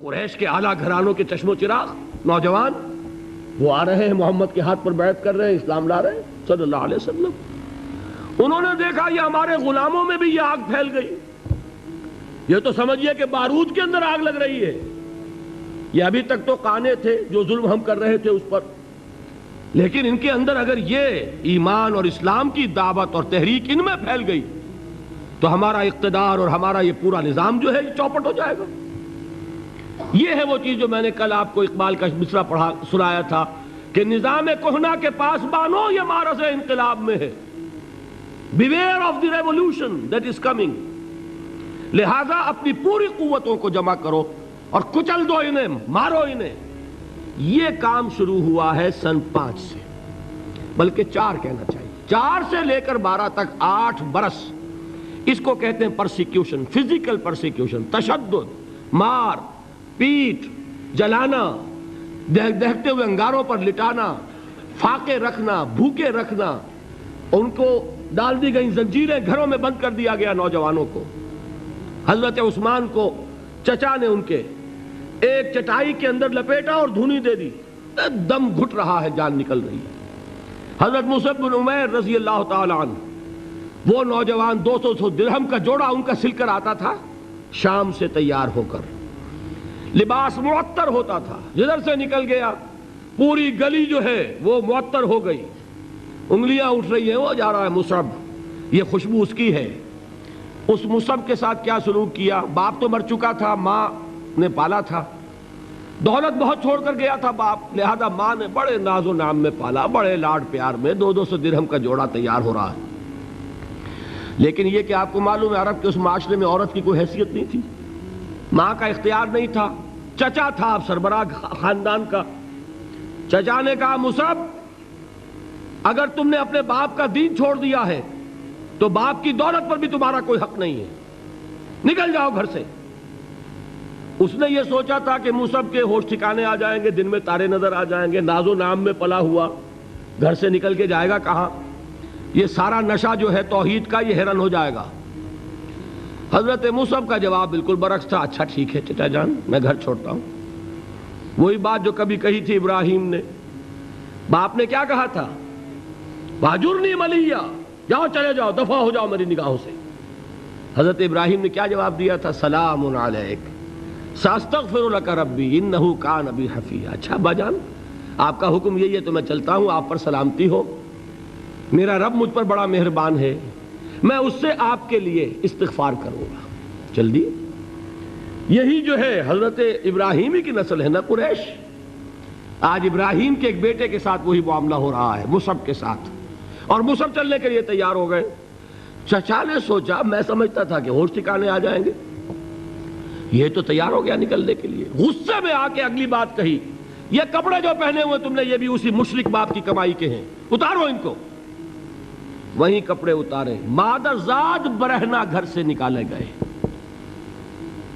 قریش کے اعلیٰ گھرانوں کے چشم و چراغ نوجوان وہ آ رہے ہیں، محمد کے ہاتھ پر بیعت کر رہے ہیں، اسلام لا رہے ہیں صلی اللہ علیہ وسلم۔ انہوں نے دیکھا یہ ہمارے غلاموں میں بھی یہ آگ پھیل گئی، یہ تو سمجھیے کہ بارود کے اندر آگ لگ رہی ہے۔ یہ ابھی تک تو قانے تھے جو ظلم ہم کر رہے تھے اس پر، لیکن ان کے اندر اگر یہ ایمان اور اسلام کی دعوت اور تحریک ان میں پھیل گئی تو ہمارا اقتدار اور ہمارا یہ پورا نظام جو ہے یہ چوپٹ ہو جائے گا۔ یہ ہے وہ چیز جو میں نے کل آپ کو اقبال کا مصرع پڑھا سنایا تھا کہ نظام کہنا کے پاس بانو یہ مارز انقلاب میں ہے، beware of the revolution that is coming, لہذا اپنی پوری قوتوں کو جمع کرو اور کچل دو انہیں، مارو انہیں۔ یہ کام شروع ہوا ہے سن 5 سے، بلکہ 4 کہنا چاہیے، 4 سے لے کر 12 تک 8 برس اس کو کہتے ہیں پرسیکیوشن، فزیکل پرسیکیوشن، تشدد، مار پیٹ، جلانا، دہتے ہوئے انگاروں پر لٹانا، فاقے رکھنا، بھوکے رکھنا، ان کو ڈال دی گئی زنجیریں، گھروں میں بند کر دیا گیا نوجوانوں کو۔ حضرت عثمان کو چچا نے ان کے ایک چٹائی کے اندر لپیٹا اور دھونی دے دی، دم گھٹ رہا ہے، جان نکل رہی ہے۔ حضرت مصعب بن عمیر رضی اللہ تعالی عنہ، وہ نوجوان 200 درہم کا جوڑا ان کا سل کر آتا تھا شام سے تیار ہو کر، لباس معطر ہوتا تھا، جدھر سے نکل گیا پوری گلی جو ہے وہ معطر ہو گئی، انگلیاں اٹھ رہی ہیں، وہ جا رہا ہے مصعب، یہ خوشبو اس کی ہے۔ اس مصعب کے ساتھ کیا سلوک کیا؟ باپ تو مر چکا تھا، ماں نے پالا تھا، دولت بہت چھوڑ کر گیا تھا باپ، لہذا ماں نے بڑے ناز و نام میں پالا، بڑے لاڈ پیار میں، 200 درہم کا جوڑا تیار ہو رہا ہے۔ لیکن یہ کہ آپ کو معلوم ہے عرب کے اس معاشرے میں عورت کی کوئی حیثیت نہیں تھی، ماں کا اختیار نہیں تھا، چچا تھا اب سربراہ خاندان کا۔ چچا نے کہا مصعب اگر تم نے اپنے باپ کا دین چھوڑ دیا ہے تو باپ کی دولت پر بھی تمہارا کوئی حق نہیں ہے، نکل جاؤ گھر سے۔ اس نے یہ سوچا تھا کہ مصعب کے ہوش ٹھکانے آ جائیں گے، دن میں تارے نظر آ جائیں گے، ناز و نام میں پلا ہوا گھر سے نکل کے جائے گا کہاں، یہ سارا نشہ جو ہے توحید کا یہ حیران ہو جائے گا۔ حضرت مصعب کا جواب بالکل برعکس تھا، اچھا ٹھیک ہے چچا جان میں گھر چھوڑتا ہوں۔ وہی بات جو کبھی کہی تھی ابراہیم نے، باپ نے کیا کہا تھا؟ واجرنی ملیہ، جاؤ چلے جاؤ، دفع ہو جاؤ میری نگاہوں سے۔ حضرت ابراہیم نے کیا جواب دیا تھا؟ سلام علیک ساستغفر لک ربی انہ کان بی حفیہ۔ اچھا ابا جان آپ کا حکم یہی ہے تو میں چلتا ہوں، آپ پر سلامتی ہو، میرا رب مجھ پر بڑا مہربان ہے، میں اس سے آپ کے لیے استغفار کروں گا۔ چل دی۔ یہی جو ہے حضرت ابراہیمی کی نسل ہے نا قریش۔ آج ابراہیم کے ایک بیٹے کے ساتھ وہی معاملہ ہو رہا ہے، مصعب کے ساتھ، اور مصعب چلنے کے لیے تیار ہو گئے۔ چچا نے سوچا، میں سمجھتا تھا کہ ہوش ٹھکانے آ جائیں گے، یہ تو تیار ہو گیا نکلنے کے لیے۔ غصے میں آ کے اگلی بات کہی، یہ کپڑے جو پہنے ہوئے تم نے یہ بھی اسی مشرک باپ کی کمائی کے ہیں، اتارو ان کو۔ وہیں کپڑے اتارے، مادر زاد برہنہ گھر سے نکالے گئے۔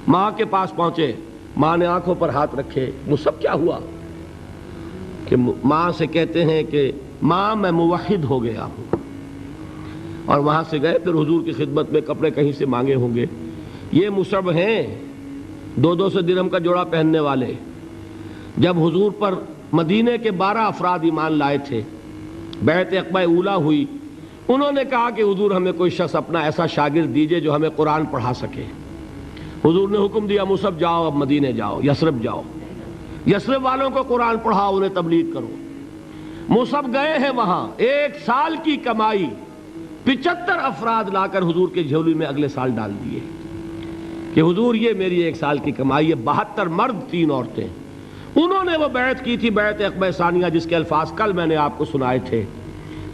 ماں کے پاس پہنچے، ماں نے آنکھوں پر ہاتھ رکھے، مصعب کیا ہوا؟ کہ ماں سے کہتے ہیں کہ ماں میں موحد ہو گیا ہوں، اور وہاں سے گئے پھر حضور کی خدمت میں کپڑے کہیں سے مانگے ہوں گے۔ یہ مصعب ہیں 200 درہم کا جوڑا پہننے والے۔ جب حضور پر مدینے کے 12 افراد ایمان لائے تھے، بیعت عقبہ اولیٰ ہوئی، انہوں نے کہا کہ حضور ہمیں کوئی شخص اپنا ایسا شاگرد دیجئے جو ہمیں قرآن پڑھا سکے۔ حضور نے حکم دیا مصعب جاؤ، اب مدینے جاؤ، یثرب جاؤ، یثرب والوں کو قرآن پڑھاؤ، انہیں تبلیغ کرو۔ مصعب گئے ہیں وہاں، 1 سال کی کمائی 75 افراد لا کر حضور کے جھولی میں اگلے سال ڈال دیے کہ حضور یہ میری 1 سال کی کمائی ہے۔ 72 مرد 3 عورتیں، انہوں نے وہ بیعت کی تھی، بیعت عقبہ ثانیہ، جس کے الفاظ کل میں نے آپ کو سنائے تھے۔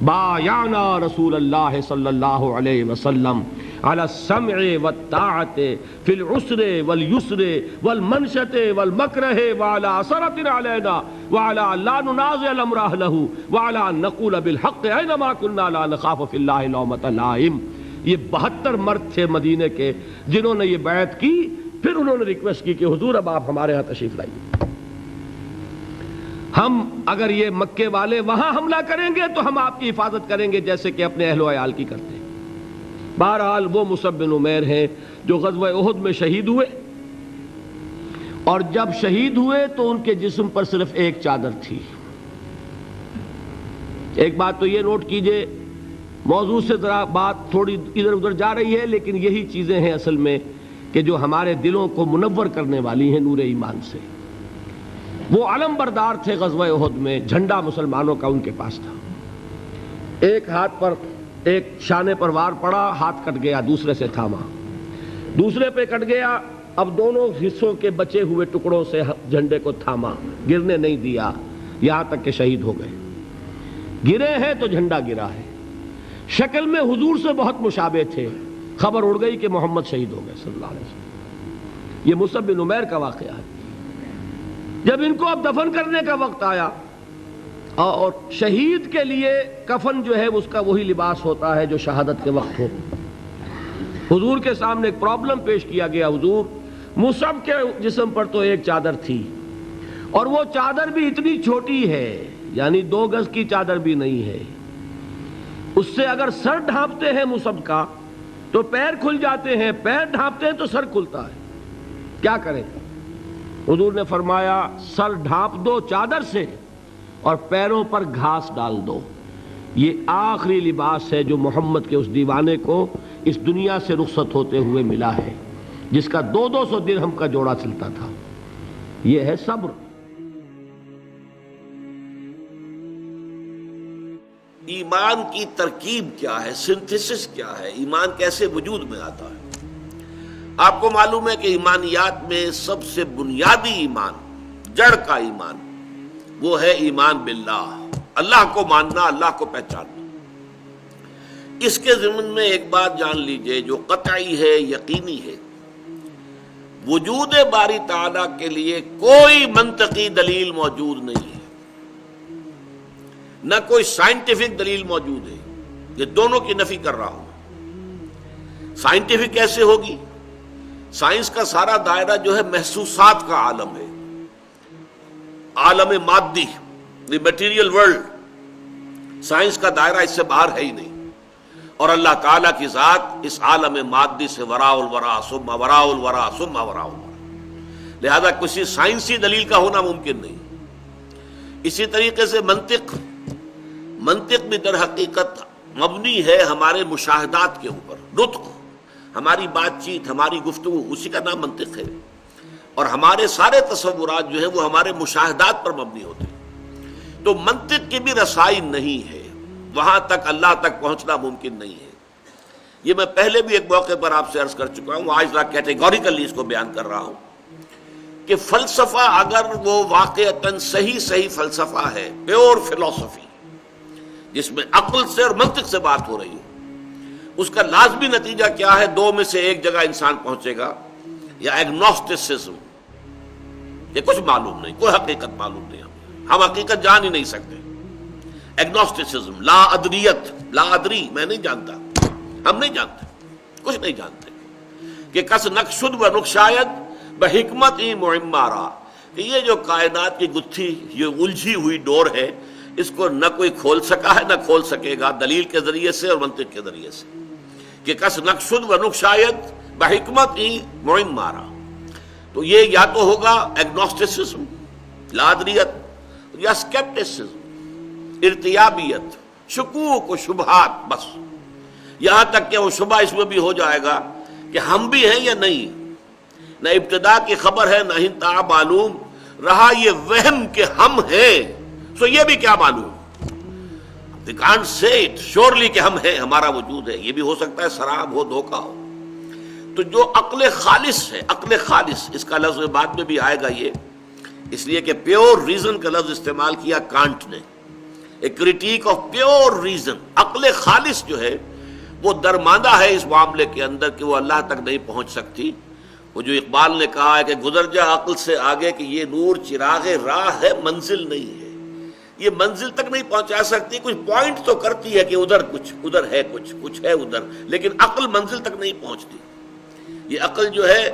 بایعنا رسول اللہ صلی اللہ علیہ وسلم علی السمع والطاعت فی العسر والیسر والمنشط والمکرہ وعلی اثرۃ علینا وعلی لا ننازع الامر اہلہ وعلی ان نقول بالحق اینما کنا لا نخاف فی اللہ لومۃ لائم۔ یہ 72 مرد تھے مدینے کے جنہوں نے یہ بیعت کی، پھر انہوں نے ریکویسٹ کی کہ حضور اب آپ ہمارے ہاں تشریف لائیے، ہم اگر یہ مکے والے وہاں حملہ کریں گے تو ہم آپ کی حفاظت کریں گے جیسے کہ اپنے اہل و عیال کی کرتے ہیں۔ بہرحال وہ مصعب بن عمیر ہیں جو غزوہ احد میں شہید ہوئے، اور جب شہید ہوئے تو ان کے جسم پر صرف ایک چادر تھی. ایک بات تو یہ نوٹ کیجئے، موضوع سے ذرا بات تھوڑی ادھر ادھر جا رہی ہے، لیکن یہی چیزیں ہیں اصل میں کہ جو ہمارے دلوں کو منور کرنے والی ہیں نور ایمان سے. وہ علم بردار تھے غزوہ احد میں، جھنڈا مسلمانوں کا ان کے پاس تھا. ایک ہاتھ پر ایک شانے پر وار پڑا، ہاتھ کٹ گیا، دوسرے سے تھاما، دوسرے پہ کٹ گیا، اب دونوں حصوں کے بچے ہوئے ٹکڑوں سے جھنڈے کو تھاما، گرنے نہیں دیا، یہاں تک کہ شہید ہو گئے. گرے ہیں تو جھنڈا گرا ہے. شکل میں حضور سے بہت مشابہ تھے. خبر اڑ گئی کہ محمد شہید ہو گئے صلی اللہ علیہ وسلم. یہ مصعب بن عمیر کا واقعہ ہے. جب ان کو اب دفن کرنے کا وقت آیا، اور شہید کے لیے کفن جو ہے اس کا وہی لباس ہوتا ہے جو شہادت کے وقت ہو. حضور کے سامنے ایک پرابلم پیش کیا گیا. حضور، مصعب کے جسم پر تو ایک چادر تھی، اور وہ چادر بھی اتنی چھوٹی ہے، یعنی 2 گز کی چادر بھی نہیں ہے. اس سے اگر سر ڈھانپتے ہیں مصعب کا تو پیر کھل جاتے ہیں، پیر ڈھانپتے ہیں تو سر کھلتا ہے. کیا کریں؟ حضور نے فرمایا سر ڈھانپ دو چادر سے اور پیروں پر گھاس ڈال دو. یہ آخری لباس ہے جو محمد کے اس دیوانے کو اس دنیا سے رخصت ہوتے ہوئے ملا ہے، جس کا 200 درہم کا جوڑا چلتا تھا. یہ ہے صبر. ایمان کی ترکیب کیا ہے، سنتھسس کیا ہے، ایمان کیسے وجود میں آتا ہے؟ آپ کو معلوم ہے کہ ایمانیات میں سب سے بنیادی ایمان، جڑ کا ایمان، وہ ہے ایمان باللہ، اللہ کو ماننا، اللہ کو پہچاننا. اس کے ضمن میں ایک بات جان لیجئے جو قطعی ہے، یقینی ہے. وجود باری تعالیٰ کے لیے کوئی منطقی دلیل موجود نہیں ہے، نہ کوئی سائنٹیفک دلیل موجود ہے. یہ دونوں کی نفی کر رہا ہوں. سائنٹیفک کیسے ہوگی؟ سائنس کا سارا دائرہ جو ہے محسوسات کا عالم ہے، عالم مادی، دی میٹیریل ورلڈ. سائنس کا دائرہ اس سے باہر ہے ہی نہیں. اور اللہ تعالیٰ کی ذات اس عالم مادی سے وراء الورا ثم وراء الورا ثم وراء الورا. لہذا کسی سائنسی دلیل کا ہونا ممکن نہیں. اسی طریقے سے منطق بھی در حقیقت مبنی ہے ہمارے مشاہدات کے اوپر. نطق، ہماری بات چیت، ہماری گفتگو، اسی کا نام منطق ہے. اور ہمارے سارے تصورات جو ہیں وہ ہمارے مشاہدات پر مبنی ہوتے ہیں. تو منطق کی بھی رسائی نہیں ہے، وہاں تک اللہ تک پہنچنا ممکن نہیں ہے. یہ میں پہلے بھی ایک موقع پر آپ سے عرض کر چکا ہوں، آج ذرا کیٹیگوریکلی اس کو بیان کر رہا ہوں کہ فلسفہ اگر وہ واقعتاً صحیح فلسفہ ہے، پیور فلسفی، جس میں عقل سے اور منطق سے بات ہو رہی ہے، اس کا لازمی نتیجہ کیا ہے؟ 2 میں سے ایک جگہ انسان پہنچے گا. یا ایگنوسٹسزم، یہ کچھ معلوم نہیں، کوئی حقیقت معلوم نہیں، ہم حقیقت جان ہی نہیں سکتے. ایگنوسٹسزم، لا ادریت، لا ادری، میں نہیں جانتا، ہم نہیں جانتے، کچھ نہیں جانتے. کہ کس نقشد و نقشاید بحکمت ہی معمارا، کہ یہ جو کائنات کی گتھی، یہ الجھی ہوئی ڈور ہے، اس کو نہ کوئی کھول سکا ہے نہ کھول سکے گا دلیل کے ذریعے سے اور منطق کے ذریعے سے. کہ کس نقشد و نقشاید بحکمت ہی معمارا. تو یہ یا تو ہوگا ایگنوسٹسزم، لادریت، یا اسکیپٹسزم، ارتیابیت، شکوک و شبہات. بس یہاں تک کہ وہ شبہ اس میں بھی ہو جائے گا کہ ہم بھی ہیں یا نہیں. نہ ابتدا کی خبر ہے نہ انتہا معلوم، رہا یہ وہم کہ ہم ہیں، سو یہ بھی کیا معلوم. They can't say it surely کہ ہم ہیں، ہمارا وجود ہے. یہ بھی ہو سکتا ہے سراب ہو، دھوکہ ہو. تو جو عقل خالص ہے، عقل خالص، اس کا لفظ بعد میں بھی آئے گا، یہ اس لیے کہ پیور ریزن کا لفظ استعمال کیا کانٹ نے. اے کریٹیک آف پیور ریزن. عقل خالص جو ہے وہ درماندہ ہے اس معاملے کے اندر کہ وہ اللہ تک نہیں پہنچ سکتی. وہ جو اقبال نے کہا ہے کہ گزر جا عقل سے آگے کہ یہ نور چراغ راہ ہے، منزل نہیں ہے. یہ منزل تک نہیں پہنچا سکتی، کچھ پوائنٹ تو کرتی ہے کہ ادھر کچھ، ادھر ہے کچھ ہے ادھر، لیکن عقل منزل تک نہیں پہنچتی. یہ عقل جو ہے،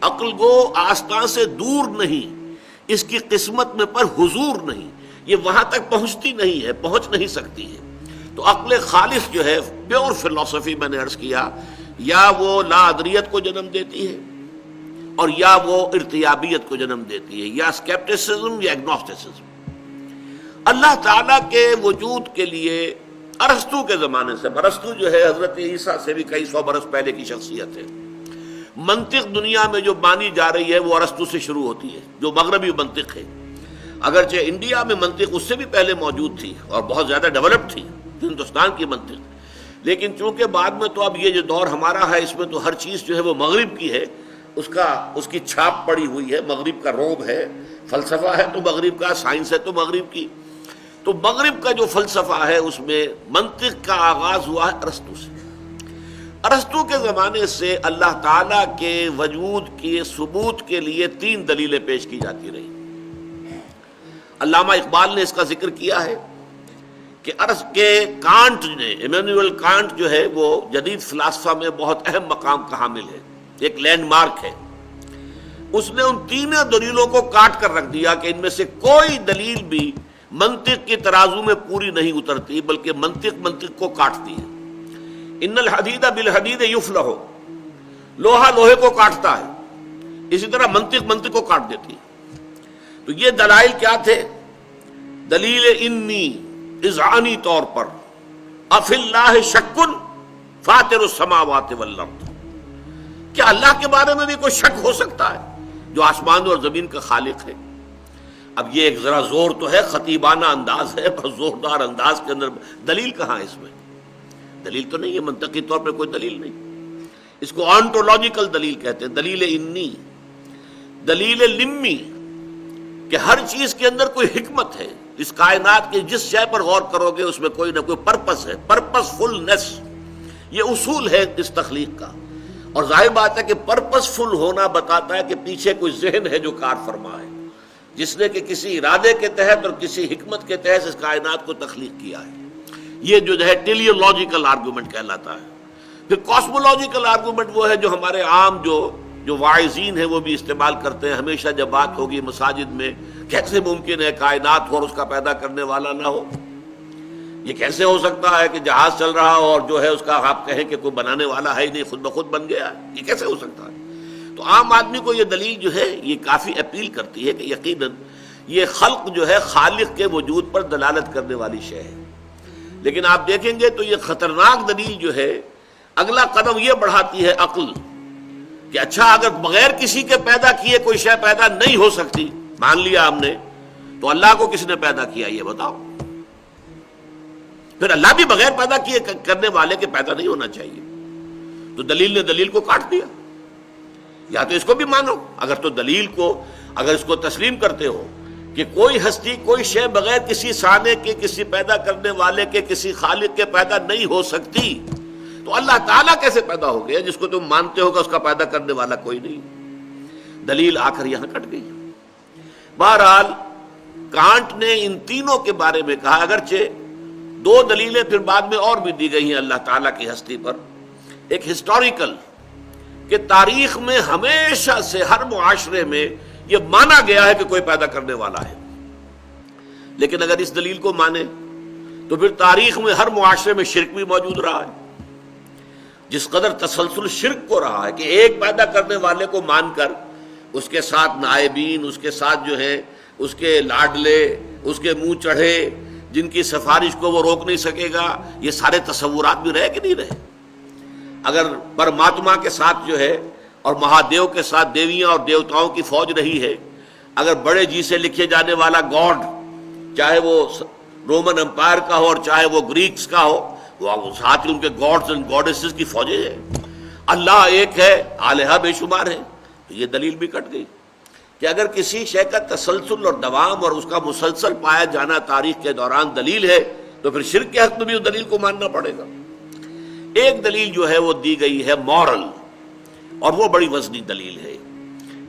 عقل کو آستان سے دور نہیں، اس کی قسمت میں پر حضور نہیں، یہ وہاں تک پہنچتی نہیں ہے، پہنچ نہیں سکتی ہے. تو عقل خالص جو ہے، پیور فلسفی، میں نے عرض کیا، یا وہ لا ادریت کو جنم دیتی ہے، اور یا وہ ارتیابیت کو جنم دیتی ہے، یا اسکیپٹسزم یا ایگنوسٹسزم۔ اللہ تعالیٰ کے وجود کے لیے ارسطو کے زمانے سے، ارسطو جو ہے حضرت عیسیٰ سے بھی کئی سو برس پہلے کی شخصیت ہے، منطق دنیا میں جو مانی جا رہی ہے وہ ارسطو سے شروع ہوتی ہے، جو مغربی منطق ہے۔ اگرچہ انڈیا میں منطق اس سے بھی پہلے موجود تھی اور بہت زیادہ ڈیولپ تھی ہندوستان کی منطق، لیکن چونکہ بعد میں تو اب یہ جو دور ہمارا ہے اس میں تو ہر چیز جو ہے وہ مغرب کی ہے، اس کی چھاپ پڑی ہوئی ہے، مغرب کا روب ہے، فلسفہ ہے تو مغرب کا، سائنس ہے تو مغرب کی۔ تو مغرب کا جو فلسفہ ہے اس میں منطق کا آغاز ہوا ہے ارسطو سے۔ ارسطو کے زمانے سے اللہ تعالیٰ کے وجود کے ثبوت کے لیے 3 دلیلیں پیش کی جاتی رہی۔ علامہ اقبال نے اس کا ذکر کیا ہے کہ کانٹ نے، ایمینوئل کانٹ جو ہے وہ جدید فلسفہ میں بہت اہم مقام کا حامل ہے، ایک لینڈ مارک ہے۔ اس نے ان 3 دلیلوں کو کاٹ کر رکھ دیا کہ ان میں سے کوئی دلیل بھی منطق کی ترازو میں پوری نہیں اترتی، بلکہ منطق کو کاٹتی ہے۔ ان الحدید بالحدید یفلح، لوہا لوہے کو کاٹتا ہے، اسی طرح منطق کو کاٹ دیتی ہے۔ تو یہ دلائل کیا تھے؟ دلیل انی اذعانی طور پر، افی اللہ شک فاطر السماوات والارض، کیا اللہ کے بارے میں بھی کوئی شک ہو سکتا ہے جو آسمان اور زمین کا خالق ہے؟ اب یہ ایک ذرا زور تو ہے، خطیبانہ انداز ہے، بس زوردار انداز کے اندر دلیل کہاں ہے؟ اس میں دلیل تو نہیں ہے، منطقی طور پر کوئی دلیل نہیں۔ اس کو آنٹولوجیکل دلیل کہتے ہیں، دلیل انی، دلیل لمی، کہ ہر چیز کے اندر کوئی حکمت ہے، اس کائنات کی جس شے پر غور کرو گے اس میں کوئی نہ کوئی پرپس ہے، پرپس فلنس، یہ اصول ہے اس تخلیق کا۔ اور ظاہر بات ہے کہ پرپس فل ہونا بتاتا ہے کہ پیچھے کوئی ذہن ہے جو کار فرما ہے، جس نے کہ کسی ارادے کے تحت اور کسی حکمت کے تحت اس کائنات کو تخلیق کیا ہے۔ یہ جو ہے ٹیلیولوجیکل آرگومنٹ کہلاتا ہے۔ پھر کاسمولوجیکل آرگومنٹ وہ ہے جو ہمارے عام جو واعظین ہیں وہ بھی استعمال کرتے ہیں ہمیشہ جب بات ہوگی مساجد میں، کیسے ممکن ہے کائنات ہو اور اس کا پیدا کرنے والا نہ ہو؟ یہ کیسے ہو سکتا ہے کہ جہاز چل رہا ہو اور جو ہے اس کا آپ کہیں کہ کوئی بنانے والا ہے ہی نہیں، خود بخود بن گیا ہے؟ یہ کیسے ہو سکتا ہے؟ تو عام آدمی کو یہ دلیل جو ہے یہ کافی اپیل کرتی ہے کہ یقیناً یہ خلق جو ہے خالق کے وجود پر دلالت کرنے والی شے ہے۔ لیکن آپ دیکھیں گے تو یہ خطرناک دلیل جو ہے اگلا قدم یہ بڑھاتی ہے عقل، کہ اچھا اگر بغیر کسی کے پیدا کیے کوئی شے پیدا نہیں ہو سکتی، مان لیا ہم نے، تو اللہ کو کس نے پیدا کیا یہ بتاؤ؟ پھر اللہ بھی بغیر پیدا کیے کرنے والے کے پیدا نہیں ہونا چاہیے۔ تو دلیل نے دلیل کو کاٹ دیا۔ یا تو اس کو بھی مانو، اگر تو دلیل کو اگر اس کو تسلیم کرتے ہو کہ کوئی ہستی کوئی شے بغیر کسی سانے کے، کسی پیدا کرنے والے کے، کسی خالق کے پیدا نہیں ہو سکتی، تو اللہ تعالیٰ کیسے پیدا ہو گیا جس کو تم مانتے ہو کہ اس کا پیدا کرنے والا کوئی نہیں؟ دلیل آ کر یہاں کٹ گئی۔ بہرحال کانٹ نے ان تینوں کے بارے میں کہا، اگرچہ 2 دلیلیں پھر بعد میں اور بھی دی گئی ہیں اللہ تعالیٰ کی ہستی پر۔ ایک ہسٹوریکل، کہ تاریخ میں ہمیشہ سے ہر معاشرے میں یہ مانا گیا ہے کہ کوئی پیدا کرنے والا ہے، لیکن اگر اس دلیل کو مانے تو پھر تاریخ میں ہر معاشرے میں شرک بھی موجود رہا ہے۔ جس قدر تسلسل شرک کو رہا ہے کہ ایک پیدا کرنے والے کو مان کر اس کے ساتھ نائبین، اس کے ساتھ جو ہے اس کے لاڈلے، اس کے منہ چڑھے، جن کی سفارش کو وہ روک نہیں سکے گا، یہ سارے تصورات بھی رہے کہ نہیں رہے؟ اگر پرماتما کے ساتھ جو ہے اور مہادیو کے ساتھ دیویاں اور دیوتاؤں کی فوج رہی ہے، اگر بڑے جی سے لکھے جانے والا گاڈ، چاہے وہ رومن امپائر کا ہو اور چاہے وہ گریکس کا ہو، وہ ساتھ ہی ان کے گاڈز اینڈ گاڈیسز کی فوجیں ہیں۔ اللہ ایک ہے، آلہہ بے شمار ہے۔ تو یہ دلیل بھی کٹ گئی کہ اگر کسی شے کا تسلسل اور دوام اور اس کا مسلسل پایا جانا تاریخ کے دوران دلیل ہے تو پھر شرک کے حق میں بھی اس دلیل کو ماننا پڑے گا۔ ایک دلیل جو ہے وہ دی گئی ہے مورل، اور وہ بڑی وزنی دلیل ہے،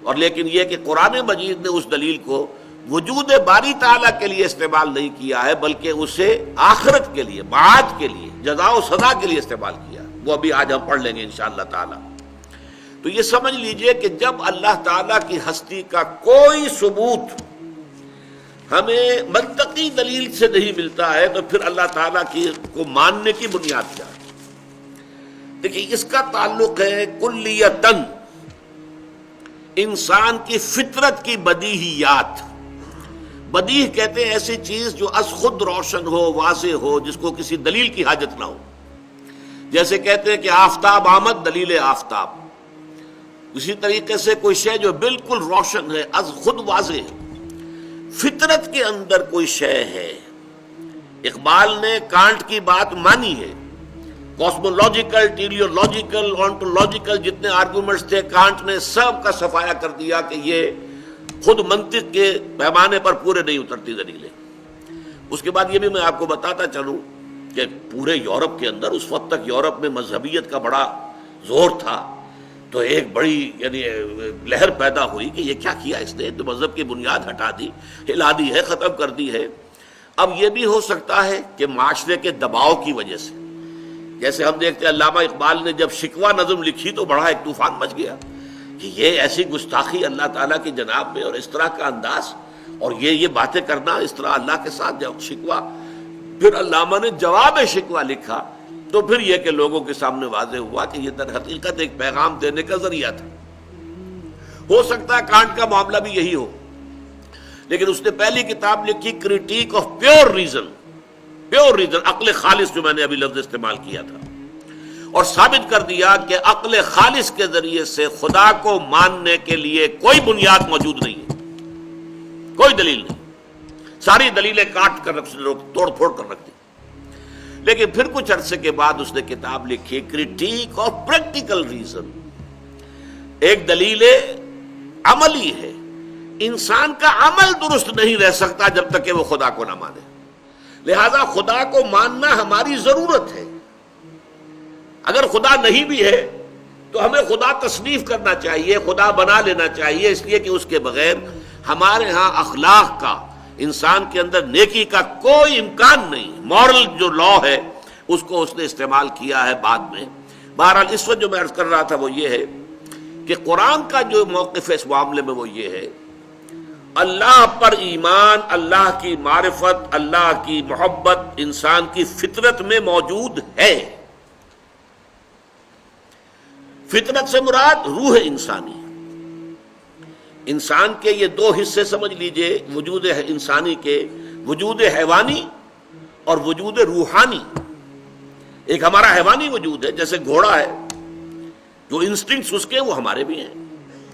اور لیکن یہ کہ قرآن مجید نے اس دلیل کو وجود باری تعالیٰ کے لیے استعمال نہیں کیا ہے، بلکہ اسے آخرت کے لیے، معاد کے لیے، جزا و سزا کے لیے استعمال کیا۔ وہ ابھی آج ہم پڑھ لیں گے انشاءاللہ تعالیٰ۔ تو یہ سمجھ لیجئے کہ جب اللہ تعالیٰ کی ہستی کا کوئی ثبوت ہمیں منطقی دلیل سے نہیں ملتا ہے تو پھر اللہ تعالیٰ کی کو ماننے کی بنیاد کیا ہے؟ دیکھیے اس کا تعلق ہے کلیتاً انسان کی فطرت کی بدیہیات. بدیہ کہتے ہیں ایسی چیز جو از خود روشن ہو، واضح ہو، جس کو کسی دلیل کی حاجت نہ ہو. جیسے کہتے ہیں کہ آفتاب آمد، دلیل آفتاب. اسی طریقے سے کوئی شے جو بالکل روشن ہے، از خود واضح ہے. فطرت کے اندر کوئی شے ہے. اقبال نے کانٹ کی بات مانی ہے. کاسمولوجیکل، ٹیلیولوجیکل، آنٹولوجیکل جتنے آرگومنٹس تھے، کانٹ نے سب کا صفایا کر دیا کہ یہ خود منطق کے پیمانے پر پورے نہیں اترتی دلیلیں. اس کے بعد یہ بھی میں آپ کو بتاتا چلوں کہ پورے یورپ کے اندر اس وقت تک یورپ میں مذہبیت کا بڑا زور تھا، تو ایک بڑی یعنی لہر پیدا ہوئی کہ یہ کیا کیا اس نے، تو مذہب کی بنیاد ہٹا دی، ہلا دی ہے، ختم کر دی ہے. اب یہ بھی ہو سکتا ہے کہ معاشرے کے دباؤ کی وجہ سے، جیسے ہم دیکھتے ہیں علامہ اقبال نے جب شکوہ نظم لکھی تو بڑا ایک طوفان مچ گیا کہ یہ ایسی گستاخی اللہ تعالیٰ کی جناب میں، اور اس طرح کا انداز، اور یہ باتیں کرنا اس طرح اللہ کے ساتھ. جب شکوہ، پھر علامہ نے جواب شکوہ لکھا تو پھر یہ کہ لوگوں کے سامنے واضح ہوا کہ یہ در حقیقت ایک پیغام دینے کا ذریعہ تھا. ہو سکتا ہے کانٹ کا معاملہ بھی یہی ہو، لیکن اس نے پہلی کتاب لکھی critique of pure reason, pure reason, عقل خالص، جو میں نے ابھی لفظ استعمال کیا تھا، اور ثابت کر دیا کہ عقل خالص کے ذریعے سے خدا کو ماننے کے لیے کوئی بنیاد موجود نہیں ہے، کوئی دلیل نہیں. ساری دلیلیں کاٹ کر توڑ پھوڑ کر رکھ دی. لیکن پھر کچھ عرصے کے بعد اس نے کتاب لکھی کریٹیک آف پریکٹیکل ریزن. ایک دلیل عملی ہے. انسان کا عمل درست نہیں رہ سکتا جب تک کہ وہ خدا کو نہ مانے. لہذا خدا کو ماننا ہماری ضرورت ہے. اگر خدا نہیں بھی ہے تو ہمیں خدا تصنیف کرنا چاہیے، خدا بنا لینا چاہیے، اس لیے کہ اس کے بغیر ہمارے ہاں اخلاق کا، انسان کے اندر نیکی کا کوئی امکان نہیں. مورل جو لا ہے اس کو اس نے استعمال کیا ہے بعد میں. بہرحال اس وقت جو میں عرض کر رہا تھا وہ یہ ہے کہ قرآن کا جو موقف ہے اس معاملے میں وہ یہ ہے، اللہ پر ایمان، اللہ کی معرفت، اللہ کی محبت انسان کی فطرت میں موجود ہے. فطرت سے مراد روح انسانی. انسان کے یہ دو حصے سمجھ لیجئے وجود انسانی کے، وجود حیوانی اور وجود روحانی. ایک ہمارا حیوانی وجود ہے، جیسے گھوڑا ہے، جو انسٹنکٹس اس کے وہ ہمارے بھی ہیں.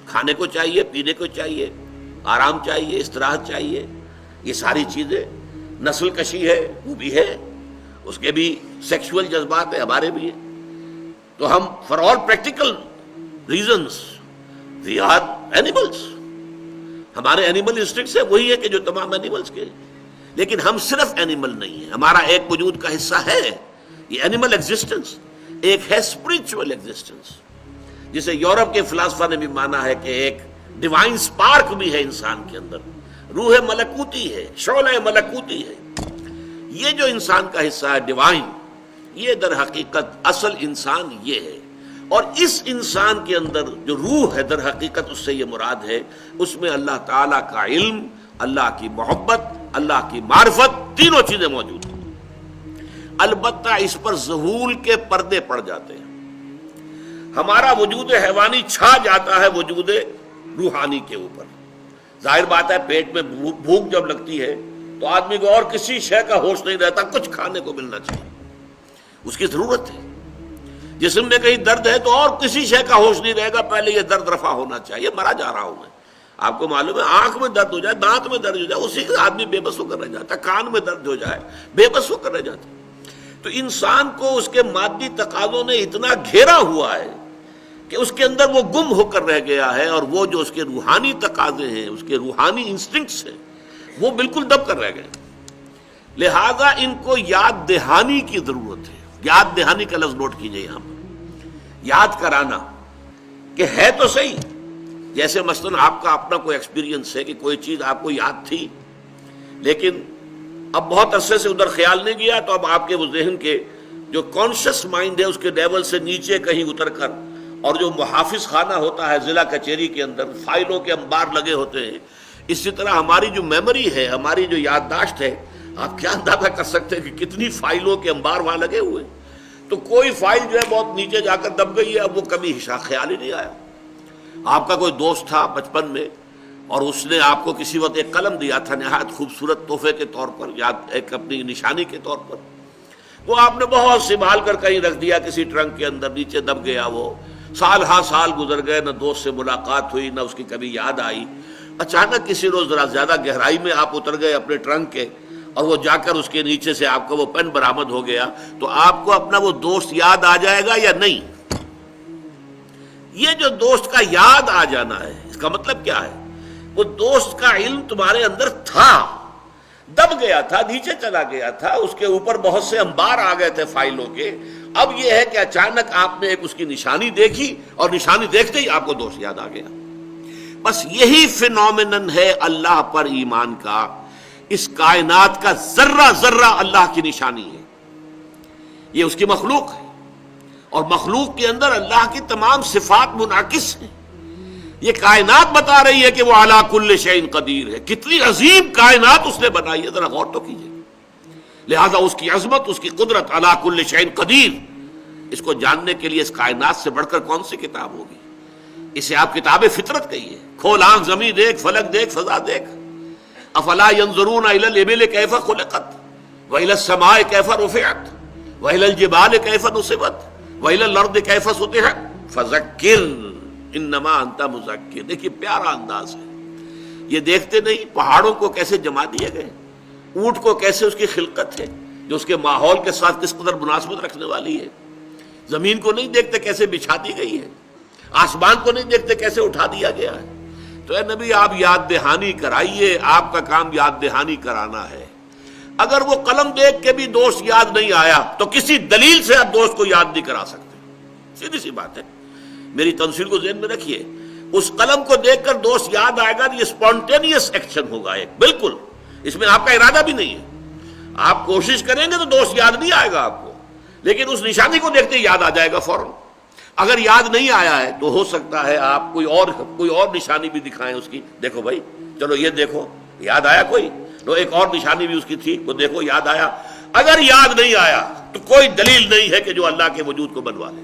کھانے کو چاہیے، پینے کو چاہیے، آرام چاہیے، استراحت چاہیے، یہ ساری چیزیں. نسل کشی ہے وہ بھی ہے، اس کے بھی سیکشول جذبات ہیں، ہمارے بھی ہیں. تو ہم for all practical reasons we are animals. ہمارے اینیمل انسٹنکٹس ہیں وہی ہے کہ جو تمام اینیملس کے. لیکن ہم صرف اینیمل نہیں ہیں، ہمارا ایک وجود کا حصہ ہے یہ اینیمل ایگزسٹنس، ایک ہے اسپرچول ایگزسٹنس، جسے یورپ کے فلاسفہ نے بھی مانا ہے کہ ایک ڈیوائن سپارک بھی ہے انسان کے اندر، روح ملکوتی ہے، شعلہ ملکوتی ہے. یہ جو انسان کا حصہ ہے ڈیوائن، یہ در حقیقت اصل انسان یہ ہے. اور اس انسان کے اندر جو روح ہے در حقیقت اس سے یہ مراد ہے، اس میں اللہ تعالیٰ کا علم، اللہ کی محبت، اللہ کی معرفت، تینوں چیزیں موجود ہیں. البتہ اس پر ظہول کے پردے پڑ جاتے ہیں. ہمارا وجود حیوانی چھا جاتا ہے وجود روحانی کے اوپر. ظاہر بات ہے پیٹ میں بھوک جب لگتی ہے تو آدمی کو اور کسی شے کا ہوش نہیں رہتا، کچھ کھانے کو ملنا چاہیے، اس کی ضرورت ہے. جسم میں کہیں درد ہے تو اور کسی شے کا ہوش نہیں رہے گا، پہلے یہ درد رفع ہونا چاہیے، مرا جا رہا ہوں میں. آپ کو معلوم ہے آنکھ میں درد ہو جائے، دانت میں درد ہو جائے، اسی کا آدمی بے بس ہو کر رہ جاتا ہے. کان میں درد ہو جائے بے بس ہو کر رہ جاتا ہے. تو انسان کو اس کے مادی تقاضوں نے اتنا گھیرا ہوا ہے کہ اس کے اندر وہ گم ہو کر رہ گیا ہے، اور وہ جو اس کے روحانی تقاضے ہیں، اس کے روحانی انسٹنکٹس ہیں، وہ بالکل دب کر رہ گئے. لہذا ان کو یاد دہانی کی ضرورت ہے. یاد دہانی کا لفظ نوٹ کیجئے یہاں پر، یاد کرانا کہ ہے تو صحیح. جیسے مثلا آپ کا اپنا کوئی ایکسپیرینس ہے کہ کوئی چیز آپ کو یاد تھی لیکن اب بہت عرصے سے ادھر خیال نہیں گیا، تو اب آپ کے وہ ذہن کے جو کانشس مائنڈ ہے اس کے لیول سے نیچے کہیں اتر کر، اور جو محافظ خانہ ہوتا ہے ضلع کچہری کے اندر فائلوں کے انبار لگے ہوتے ہیں، اسی طرح ہماری جو میموری ہے، ہماری جو یادداشت ہے، آپ کیا اندازہ کر سکتے ہیں کہ کتنی فائلوں کے انبار وہاں لگے ہوئے. تو کوئی فائل جو ہے بہت نیچے جا کر دب گئی ہے، اب وہ کبھی خیال ہی نہیں آیا. آپ کا کوئی دوست تھا بچپن میں اور اس نے آپ کو کسی وقت ایک قلم دیا تھا نہایت خوبصورت تحفے کے طور پر یا ایک اپنی نشانی کے طور پر، وہ آپ نے بہت سنبھال کر کہیں رکھ دیا کسی ٹرنک کے اندر، نیچے دب گیا وہ، سال ہاں سال گزر گئے، نہ دوست سے ملاقات ہوئی، نہ اس کی کبھی یاد آئی۔ اچانک کسی روز ذرا زیادہ گہرائی میں آپ اتر گئے اپنے ٹرنک کے اور وہ جا کر اس کے نیچے سے آپ کا وہ پین برآمد ہو گیا، تو آپ کو اپنا وہ دوست یاد آ جائے گا یا نہیں؟ یہ جو دوست کا یاد آ جانا ہے، اس کا مطلب کیا ہے؟ وہ دوست کا علم تمہارے اندر تھا، دب گیا تھا، نیچے چلا گیا تھا، اس کے اوپر بہت سے انبار آ گئے تھے فائلوں کے، اب یہ ہے کہ اچانک آپ نے ایک اس کی نشانی دیکھی اور نشانی دیکھتے ہی آپ کو دوست یاد آ گیا۔ بس یہی فینومینن ہے اللہ پر ایمان کا، اس کائنات کا ذرہ ذرہ اللہ کی نشانی ہے، یہ اس کی مخلوق ہے، اور مخلوق کے اندر اللہ کی تمام صفات منعکس ہیں۔ یہ کائنات بتا رہی ہے کہ وہ علی کل شیء قدیر ہے، کتنی عظیم کائنات اس نے بنائی ہے، ذرا غور تو کیجئے۔ لہذا اس کی عظمت، اس کی قدرت، علی کل شیء قدیر، اس کو جاننے کے لیے اس کائنات سے بڑھ کر کون سی کتاب ہوگی؟ اسے آپ کتاب فطرت کہیے۔ کھول آنکھ، زمین دیکھ، فلک دیکھ، فضا دیکھ۔ افلا ينظرون الى الابل كيف خلقت والى السماء كيف رفعت والى الجبال كيف نصبت والى الارض كيف سطحت فذكر انما انت مذکر۔ دیکھیے پیارا انداز ہے، یہ دیکھتے نہیں پہاڑوں کو کیسے جما دیے گئے، اونٹ کو کیسے اس کی خلقت ہے جو اس کے ماحول کے ساتھ کس قدر مناسبت رکھنے والی ہے، زمین کو نہیں دیکھتے کیسے بچھا دی گئی ہے، آسمان کو نہیں دیکھتے کیسے اٹھا دیا گیا ہے۔ تو اے نبی آپ یاد دہانی کرائیے، آپ کا کام یاد دہانی کرانا ہے۔ اگر وہ قلم دیکھ کے بھی دوست یاد نہیں آیا تو کسی دلیل سے آپ دوست کو یاد نہیں کرا سکتے، سیدھی سی بات ہے۔ میری تنصیل کو ذہن میں رکھیے، اس قلم کو دیکھ کر دوست یاد آئے گا، یہ اسپونٹینیس ایکشن ہوگا ایک، بالکل اس میں آپ کا ارادہ بھی نہیں ہے، آپ کوشش کریں گے تو دوست یاد نہیں آئے گا آپ کو، لیکن اس نشانی کو دیکھتے ہی یاد آ جائے گا فوراً۔ اگر یاد نہیں آیا ہے تو ہو سکتا ہے آپ کوئی اور نشانی بھی دکھائیں اس کی، دیکھو بھائی چلو یہ دیکھو، یاد آیا کوئی؟ تو ایک اور نشانی بھی اس کی تھی، وہ دیکھو یاد آیا۔ اگر یاد نہیں آیا تو کوئی دلیل نہیں ہے کہ جو اللہ کے وجود کو بنوا لے،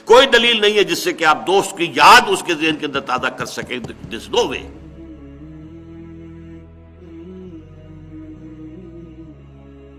کوئی دلیل نہیں ہے جس سے کہ آپ دوست کی یاد اس کے ذہن کے اندر تازہ کر سکیں۔ دس نو وے۔